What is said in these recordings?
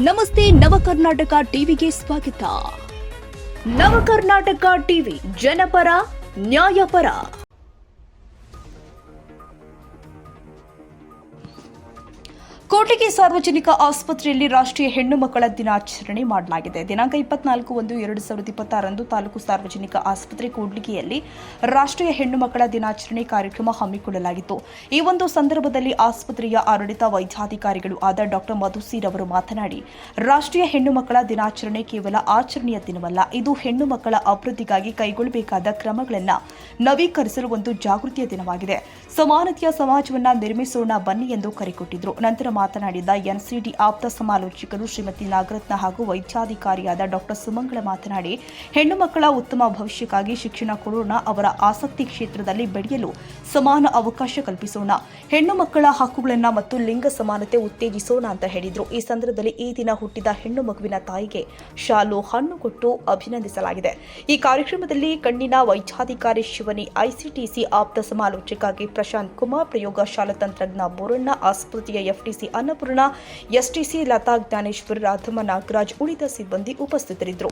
ನಮಸ್ತೆ ನವಕರ್ನಾಟಕ ಟಿವಿಗೆ ಸ್ವಾಗತ. ನವಕರ್ನಾಟಕ ಟಿವಿ ಜನಪರ ನ್ಯಾಯಪರ. ಕೋಟೆಗೆ ಸಾರ್ವಜನಿಕ ಆಸ್ಪತ್ರೆಯಲ್ಲಿ ರಾಷ್ಟ್ರೀಯ ಹೆಣ್ಣು ಮಕ್ಕಳ ದಿನಾಚರಣೆ ಮಾಡಲಾಗಿದೆ. ದಿನಾಂಕ 24/1/2026 ತಾಲೂಕು ಸಾರ್ವಜನಿಕ ಆಸ್ಪತ್ರೆ ಕೂಡ್ಲಿಗಿಯಲ್ಲಿ ರಾಷ್ಟ್ರೀಯ ಹೆಣ್ಣು ಮಕ್ಕಳ ದಿನಾಚರಣೆ ಕಾರ್ಯಕ್ರಮ ಹಮ್ಮಿಕೊಳ್ಳಲಾಗಿತ್ತು. ಈ ಒಂದು ಸಂದರ್ಭದಲ್ಲಿ ಆಸ್ಪತ್ರೆಯ ಆಡಳಿತ ವೈದ್ಯಾಧಿಕಾರಿಗಳು ಆದ ಡಾಕ್ಟರ್ ಮಧುಸೀರ್ ಅವರು ಮಾತನಾಡಿ, ರಾಷ್ಟ್ರೀಯ ಹೆಣ್ಣು ಮಕ್ಕಳ ದಿನಾಚರಣೆ ಕೇವಲ ಆಚರಣೆಯ ದಿನವಲ್ಲ, ಇದು ಹೆಣ್ಣು ಮಕ್ಕಳ ಅಭಿವೃದ್ಧಿಗಾಗಿ ಕೈಗೊಳ್ಳಬೇಕಾದ ಕ್ರಮಗಳನ್ನು ನವೀಕರಿಸಲು ಒಂದು ಜಾಗೃತಿಯ ದಿನವಾಗಿದೆ. ಸಮಾನತೆಯ ಸಮಾಜವನ್ನು ನಿರ್ಮಿಸೋಣ ಬನ್ನಿ ಎಂದು ಕರೆ ಕೊಟ್ಟಿದ್ರು. ನಂತರ ಮಾತನಾಡಿದ ಎನ್ಸಿಡಿ ಆಪ್ತ ಸಮಾಲೋಚಕರು ಶ್ರೀಮತಿ ನಾಗರತ್ನ ಹಾಗೂ ವೈದ್ಯಾಧಿಕಾರಿಯಾದ ಡಾಕ್ಟರ್ ಸುಮಂಗಳ ಮಾತನಾಡಿ, ಹೆಣ್ಣು ಮಕ್ಕಳ ಉತ್ತಮ ಭವಿಷ್ಯಕ್ಕಾಗಿ ಶಿಕ್ಷಣ ಕೊಡೋಣ, ಅವರ ಆಸಕ್ತಿ ಕ್ಷೇತ್ರದಲ್ಲಿ ಬೆಳೆಯಲು ಸಮಾನ ಅವಕಾಶ ಕಲ್ಪಿಸೋಣ, ಹೆಣ್ಣು ಮಕ್ಕಳ ಹಕ್ಕುಗಳನ್ನು ಮತ್ತು ಲಿಂಗ ಸಮಾನತೆ ಉತ್ತೇಜಿಸೋಣ ಅಂತ ಹೇಳಿದ್ರು. ಈ ಸಂದರ್ಭದಲ್ಲಿ ಈ ದಿನ ಹುಟ್ಟಿದ ಹೆಣ್ಣು ಮಗುವಿನ ತಾಯಿಗೆ ಶಾಲು ಹಣ್ಣು ಕೊಟ್ಟು ಅಭಿನಂದಿಸಲಾಗಿದೆ. ಈ ಕಾರ್ಯಕ್ರಮದಲ್ಲಿ ಕಣ್ಣಿನ ವೈದ್ಯಾಧಿಕಾರಿ ಶಿವನಿ, ಐಸಿಟಿಸಿ ಆಪ್ತ ಸಮಾಲೋಚಕಾಗಿ ಪ್ರಶಾಂತ್ ಕುಮಾರ್, ಪ್ರಯೋಗಶಾಲಾ ತಂತ್ರಜ್ಞ ಬೋರಣ್ಣ, ಆಸ್ಪತ್ರೆಯ ಎಫ್ಟಿಸಿ ಅನ್ನಪೂರ್ಣ, ಎಸ್ಟಿಸಿ ಲತಾ, ಜ್ಞಾನೇಶ್ವರ, ರಾಧಮ್ಮ, ನಾಗರಾಜ್, ಉಳಿದ ಸಿಬ್ಬಂದಿ ಉಪಸ್ಥಿತರಿದ್ದರು.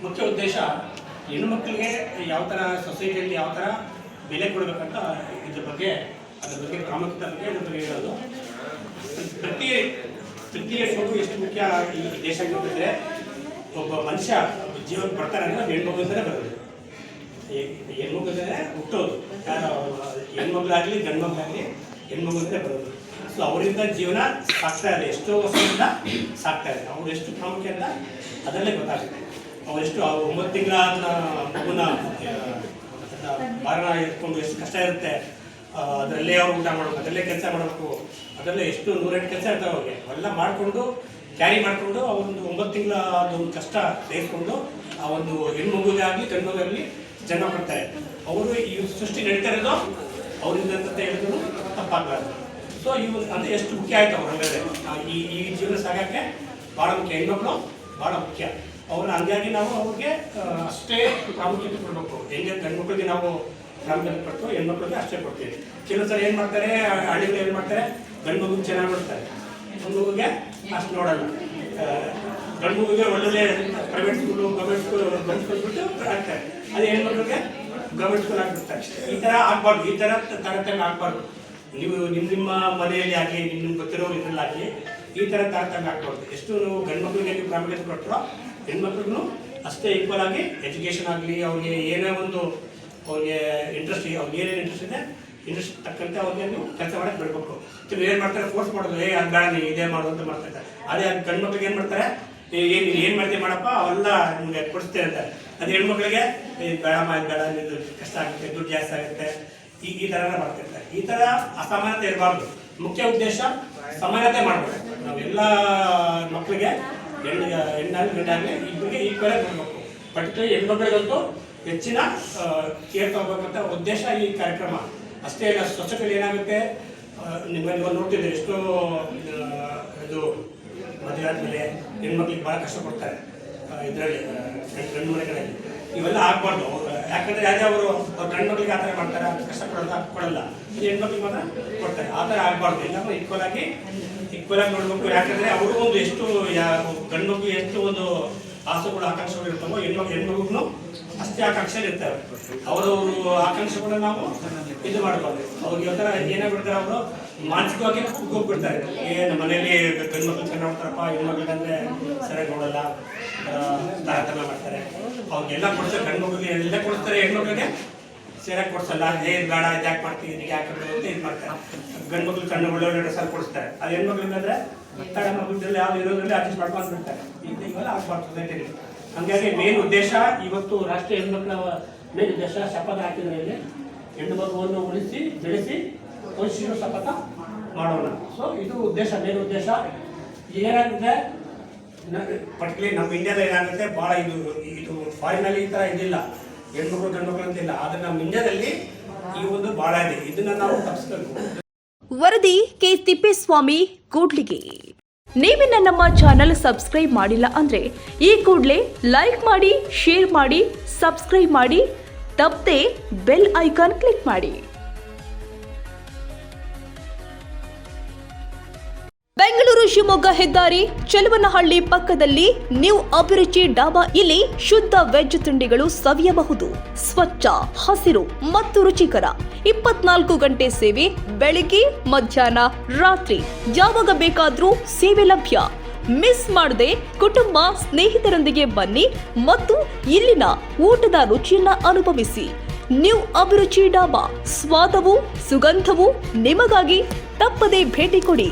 ಮುಖ್ಯ ಉದ್ದೇಶ ಹೆಣ್ಣು ಮಕ್ಕಳಿಗೆ ಯಾವ ಥರ ಸೊಸೈಟಿಯಲ್ಲಿ ಯಾವ ಥರ ಬೆಲೆ ಕೊಡಬೇಕಂತ ಅದ್ರ ಬಗ್ಗೆ ಪ್ರಾಮುಖ್ಯತೆ ಬಗ್ಗೆ ಅದ್ರ ಬಗ್ಗೆ ಹೇಳೋದು. ಪ್ರತಿ ಹೆಣ್ಮಗು ಎಷ್ಟು ಮುಖ್ಯ ಈ ದೇಶಕ್ಕೆ ಅಂತಂದರೆ, ಒಬ್ಬ ಮನುಷ್ಯ ಜೀವಕ್ಕೆ ಬರ್ತಾರೆ ಅಂದರೆ ಹೆಣ್ಮಗು ಅಂತಲೇ ಬರೋದು. ಹೆಣ್ಮಗು ಅಂದರೆ ಹುಟ್ಟೋದು, ಹೆಣ್ಮಗ್ಳಾಗಲಿ ಗಂಡು ಮಕ್ಕಳಾಗಲಿ ಹೆಣ್ಮಗು ಅಂತಲೇ ಬರೋದು. ಸೊ ಅವರಿಂದ ಜೀವನ ಸಾಕ್ತಾ ಇದೆ, ಎಷ್ಟೋ ವರ್ಷದಿಂದ ಸಾಕ್ತಾ ಇದೆ. ಅವ್ರು ಎಷ್ಟು ಪ್ರಾಮುಖ್ಯ ಅಂತ ಅದರಲ್ಲೇ ಗೊತ್ತಾಗುತ್ತೆ. ಅವರೆಷ್ಟು 9 ತಿಂಗಳ ಮಗುನ ಭಾರನ ಎತ್ಕೊಂಡು ಎಷ್ಟು ಕಷ್ಟ ಇರುತ್ತೆ, ಅದರಲ್ಲೇ ಅವ್ರು ಊಟ ಮಾಡಬೇಕು, ಅದರಲ್ಲೇ ಕೆಲಸ ಮಾಡಬೇಕು, ಅದರಲ್ಲೇ ಎಷ್ಟು 108 ಕೆಲಸ ಇರ್ತಾವೆ ಅವ್ರಿಗೆ. ಅವೆಲ್ಲ ಮಾಡಿಕೊಂಡು ಕ್ಯಾರಿ ಮಾಡಿಕೊಂಡು ಅವರೊಂದು 9 ತಿಂಗಳ ಒಂದು ಕಷ್ಟ ಸೇರಿಕೊಂಡು ಆ ಒಂದು ಹೆಣ್ಮಗುಗಾಗಲಿ ಗಂಡು ಮಗುಗಾಗಲಿ ಜನ್ಮ ಕೊಡ್ತಾರೆ. ಅವರು ಈ ಸೃಷ್ಟಿ ನಡೀತಾ ಇರೋದು ಅವರಿಂದ ಅಂತ ಹೇಳಿದ್ರು ತಪ್ಪಾಗಬಾರ್ದು. ಸೊ ಇವು ಅಂದರೆ ಎಷ್ಟು ಮುಖ್ಯ ಆಯಿತು ಅವ್ರು ಹಾಗಾದರೆ ಈ ಜೀವನ ಸಾಗೋಕ್ಕೆ ಭಾಳ ಮುಖ್ಯ. ಹೆಣ್ಮಕ್ಳು ಭಾಳ ಮುಖ್ಯ. ಅವ್ರನ್ನ ಹಂಗಾಗಿ ನಾವು ಅವ್ರಿಗೆ ಅಷ್ಟೇ ಪ್ರಾಮುಖ್ಯತೆ ಕೊಡಬೇಕು. ಹೆಂಗೆ ಗಂಡು ಮಕ್ಕಳಿಗೆ ನಾವು ಪ್ರಾಮುಖ್ಯತೆ ಕೊಟ್ಟು ಹೆಣ್ಮಕ್ಳಿಗೆ ಅಷ್ಟೇ ಕೊಡ್ತೀವಿ. ಕೆಲವು ಸಲ ಏನು ಮಾಡ್ತಾರೆ, ಹಳ್ಳಿಗಳು ಏನು ಮಾಡ್ತಾರೆ, ಗಂಡು ಮಗು ಚೆನ್ನಾಗಿ ನೋಡ್ತಾರೆ, ಗಂಡು ಮಗುಗೆ ಅಷ್ಟು ನೋಡಲ್ಲ. ಗಂಡು ಮಗುಗೆ ಒಳ್ಳೊಳ್ಳೆ ಪ್ರೈವೇಟ್ ಸ್ಕೂಲು, ಗೌರ್ಮೆಂಟ್ ಸ್ಕೂಲ್ ಬಿಟ್ಟು ಆಗ್ತಾರೆ. ಅದೇ ಹೆಣ್ಮಕ್ಳಿಗೆ ಗೌರ್ಮೆಂಟ್ ಸ್ಕೂಲ್ ಆಗಿಬಿಡ್ತಾರೆ. ಈ ಥರ ಆಗಬಾರ್ದು, ಈ ಥರ ತಾರತಮ್ಯ ಆಗಬಾರ್ದು. ನೀವು ನಿಮ್ಮ ಮನೆಯಲ್ಲಿ ಆಗಲಿ, ನಿಮ್ಗೆ ಗೊತ್ತಿರೋ ಇದರಲ್ಲಿ ಆಗಲಿ ಈ ಥರ ತಾರತಮ್ಯ ಆಗಬಾರ್ದು. ಎಷ್ಟು ನೀವು ಗಂಡು ಮಕ್ಕಳಿಗೆ ನೀವು ಪ್ರಾಮುಖ್ಯತೆ ಕೊಟ್ಟರೋ ಹೆಣ್ಮಕ್ಳಿಗೂ ಅಷ್ಟೇ ಈಕ್ವಲ್ ಆಗಿ ಎಜುಕೇಷನ್ ಆಗಲಿ, ಅವ್ರಿಗೆ ಏನೇ ಒಂದು ಅವ್ರಿಗೆ ಇಂಟ್ರೆಸ್ಟ್, ಅವ್ರಿಗೆ ಏನೇನು ಇಂಟ್ರೆಸ್ಟ್ ಇದೆ, ಇಂಟ್ರೆಸ್ಟ್ ತಕ್ಕಂತೆ ಅವ್ರಿಗೆ ನೀವು ಕೆಲಸ ಮಾಡೋಕ್ಕೆ ಬಿಡಬೇಕು. ಏನು ಮಾಡ್ತಾರೆ, ಫೋರ್ಸ್ ಮಾಡೋದು, ಅದು ಬೇಡ ನೀವು ಇದೇ ಮಾಡೋದು ಅಂತ ಮಾಡ್ತಾರೆ. ಅದೇ ಗಂಡು ಮಕ್ಳಿಗೆ ಏನು ಮಾಡ್ತಾರೆ, ಏನು ಮಾಡ್ತೀವಿ ಮಾಡಪ್ಪ ಅವೆಲ್ಲ ನಿಮಗೆ ಕೊಡಿಸ್ತೇವೆ ಅಂತಾರೆ. ಅದು ಹೆಣ್ಮಕ್ಳಿಗೆ ಬೇಡಮ್ಮ, ಇದು ಬೇಡ, ಇದು ಕಷ್ಟ ಆಗುತ್ತೆ, ದುಡ್ಡು ಜಾಸ್ತಿ ಆಗುತ್ತೆ, ಈ ಥರ ಮಾಡ್ತಿರ್ತಾರೆ. ಈ ಥರ ಅಸಮಾನತೆ ಇರಬಾರ್ದು. ಮುಖ್ಯ ಉದ್ದೇಶ ಸಮಾನತೆ ಮಾಡಬೇಕು. ನಾವೆಲ್ಲ ಮಕ್ಕಳಿಗೆ ಹೆಣ್ಣಾಗಲಿ ಗಂಡಾಗಲಿ ಇಬ್ಬರಿಗೆ ಈಕ್ವಲಾಗಿ ಕೊಡಬೇಕು. ಬಟ್ ಹೆಣ್ಮಕ್ಳಿಗಂತೂ ಹೆಚ್ಚಿನ ಕೇರ್ ತಗೋಬೇಕಂತ ಉದ್ದೇಶ ಈ ಕಾರ್ಯಕ್ರಮ. ಅಷ್ಟೇ ಇಲ್ಲ, ಸೊಸೈಟಿಯಲ್ಲಿ ಏನಾಗುತ್ತೆ, ನಿಮ್ಮಲ್ಲಿ ನೋಡ್ತಿದ್ದೀರಿ, ಎಷ್ಟೋ ಇದು ಮದುವೆ ಆದಮೇಲೆ ಹೆಣ್ಮಕ್ಳಿಗೆ ಭಾಳ ಕಷ್ಟ ಕೊಡ್ತಾರೆ ಇದರಲ್ಲಿ ಗಂಡು ಮನೆಗಳಲ್ಲಿ. ಇವೆಲ್ಲ ಆಗಬಾರ್ದು. ಯಾಕಂದರೆ ಯಾವುದೇ ಅವರು ಗಂಡು ಮಕ್ಕಳಿಗೆ ಆ ಥರ ಮಾಡ್ತಾರೆ, ಕಷ್ಟ ಕೊಡಲ್ಲ. ಇದು ಹೆಣ್ಮಕ್ಳಿಗೆ ಮಾತ್ರ ಕೊಡ್ತಾರೆ. ಆ ಥರ ಆಗಬಾರ್ದು. ಎಲ್ಲರೂ ಈಕ್ವಲಾಗಿ ನೋಡಬೇಕು. ಯಾಕಂದರೆ ಅವರು ಒಂದು ಎಷ್ಟು ಗಂಡು ಮಗು ಎಷ್ಟು ಒಂದು ಆಸೆಗಳು ಆಕಾಂಕ್ಷೆಗಳು ಇರ್ತಾವೋ ಹೆಣ್ಮಗುನು ಅಷ್ಟೇ ಆಕಾಂಕ್ಷೆಗಳು ಇರ್ತವೆ. ಅವರವರು ಆಕಾಂಕ್ಷೆಗಳನ್ನ ನಾವು ಇದು ಮಾಡಬಾರ್ದು. ಅವ್ರಿಗೆ ಒಂಥರ ಏನೇ ಬಿಡ್ತಾರೆ, ಅವರು ಮಾನಸಿಕವಾಗಿ ಕುಗ್ಗೋಗ್ಬಿಡ್ತಾರೆ. ನಮ್ಮ ಮನೆಯಲ್ಲಿ ಗಂಡು ಮಕ್ಳು ಚೆನ್ನಾಗಿ ನೋಡ್ತಾರಪ್ಪ, ಹೆಣ್ಮಕ್ಳಿಗಂದ್ರೆ ಸರಿಯಾಗಿ ನೋಡಲ್ಲ, ತಾರತಮ್ಯ ಮಾಡ್ತಾರೆ. ಅವ್ರಿಗೆಲ್ಲ ಕೊಡ್ತಾರೆ, ಗಂಡು ಮಕ್ಕಳಿಗೆ ಎಲ್ಲ ಕೊಡಿಸ್ತಾರೆ, ಹೆಣ್ಮಕ್ಳಿಗೆ ಸರಿಯಾಗಿ ಕೊಡಿಸಲ್ಲ. ಏನು ಬೇಡ, ಇದು ಯಾಕೆ ಮಾಡ್ತೀವಿ, ಇದಕ್ಕೆ ಯಾಕೆ ಅಂತ ಇದು ಮಾಡ್ತಾರೆ. ಗಂಡು ಮಕ್ಳು ಕಣ್ಣು ಒಳ್ಳೊಳ್ಳೆ ಡ್ರೆಸ್ಸಲ್ಲಿ ಕೊಡಿಸ್ತಾರೆ. ಅದು ಹೆಣ್ಮಕ್ಳಿಗಂದ್ರೆ ಒತ್ತಡ ಮಕ್ಕಳಲ್ಲಿ ಯಾವ್ದು ಇರೋದ್ರಲ್ಲಿ ಅಡ್ಜಸ್ಟ್ ಮಾಡ್ಕೊಂಡು ಬಿಡ್ತಾರೆ. ಇವೆಲ್ಲ ಆಗ್ಬಾರ್ದು ಸೊಸೈಟಿಯಲ್ಲಿ. ಹಾಗಾಗಿ ಮೇನ್ ಉದ್ದೇಶ ಇವತ್ತು ರಾಷ್ಟ್ರೀಯ ಹೆಣ್ಮಕ್ಳ ಮೇನ್ ಉದ್ದೇಶ ಶಪಥ ಹಾಕಿದ್ರಲ್ಲಿ ಹೆಣ್ಣು ಮಗುವನ್ನು ಉಳಿಸಿ ಬೆಳೆಸಿ ಪೋಷಿಸೋ ಶಪಥ ಮಾಡೋಣ. ಸೊ ಇದು ಉದ್ದೇಶ, ಮೇನ್ ಉದ್ದೇಶ. ಏನಾಗುತ್ತೆ ಪರ್ಟಿಕ್ಯುಲರ್ಲಿ ನಮ್ಮ ಇಂಡಿಯಾದಲ್ಲಿ ಏನಾಗುತ್ತೆ, ಭಾಳ ಇದು ಫಾರಿನಲ್ಲಿ ಈ ಥರ ಇದಿಲ್ಲ, ಹೆಣ್ಮಕ್ಳು ಗಂಡು ಮಕ್ಕಳು ಅಂತಿಲ್ಲ. ಆದರೆ ನಮ್ಮ ಇಂಡಿಯಾದಲ್ಲಿ ಈ ಒಂದು ಭಾಳ ಇದೆ. ಇದನ್ನ ನಾವು ತಪ್ಪಿಸ್ಬೇಕು. ವರದಿ ಕೆ ತಿಪ್ಪೇಸ್ವಾಮಿ, ಕೂಡ್ಲಿಗಿ. ನೀವಿನ್ನ ನಮ್ಮ ಚಾನೆಲ್ ಸಬ್ಸ್ಕ್ರೈಬ್ ಮಾಡಿಲ್ಲ ಅಂದ್ರೆ ಈ ಕೂಡಲೇ ಲೈಕ್ ಮಾಡಿ, ಶೇರ್ ಮಾಡಿ, ಸಬ್ಸ್ಕ್ರೈಬ್ ಮಾಡಿ. ತಪ್ಪದೆ ಬೆಲ್ ಐಕಾನ್ ಕ್ಲಿಕ್ ಮಾಡಿ. ಬೆಂಗಳೂರು ಶಿವಮೊಗ್ಗ ಹೆದ್ದಾರಿ ಚೆಲುವನಹಳ್ಳಿ ಪಕ್ಕದಲ್ಲಿ ನ್ಯೂ ಅಭಿರುಚಿ ಡಾಬಾ. ಇಲ್ಲಿ ಶುದ್ಧ ವೆಜ್ ತಿಂಡಿಗಳು ಸವಿಯಬಹುದು. ಸ್ವಚ್ಛ, ಹಸಿರು ಮತ್ತು ರುಚಿಕರ 24 ಗಂಟೆ ಸೇವೆ. ಬೆಳಿಗ್ಗೆ, ಮಧ್ಯಾಹ್ನ, ರಾತ್ರಿ ಯಾವಾಗ ಬೇಕಾದ್ರೂ ಸೇವೆ ಲಭ್ಯ. ಮಿಸ್ ಮಾಡದೆ ಕುಟುಂಬ ಸ್ನೇಹಿತರೊಂದಿಗೆ ಬನ್ನಿ ಮತ್ತು ಇಲ್ಲಿನ ಊಟದ ರುಚಿಯನ್ನ ಅನುಭವಿಸಿ. ನ್ಯೂ ಅಭಿರುಚಿ ಡಾಬಾ, ಸ್ವಾದವು ಸುಗಂಧವು ನಿಮಗಾಗಿ. ತಪ್ಪದೇ ಭೇಟಿ ಕೊಡಿ.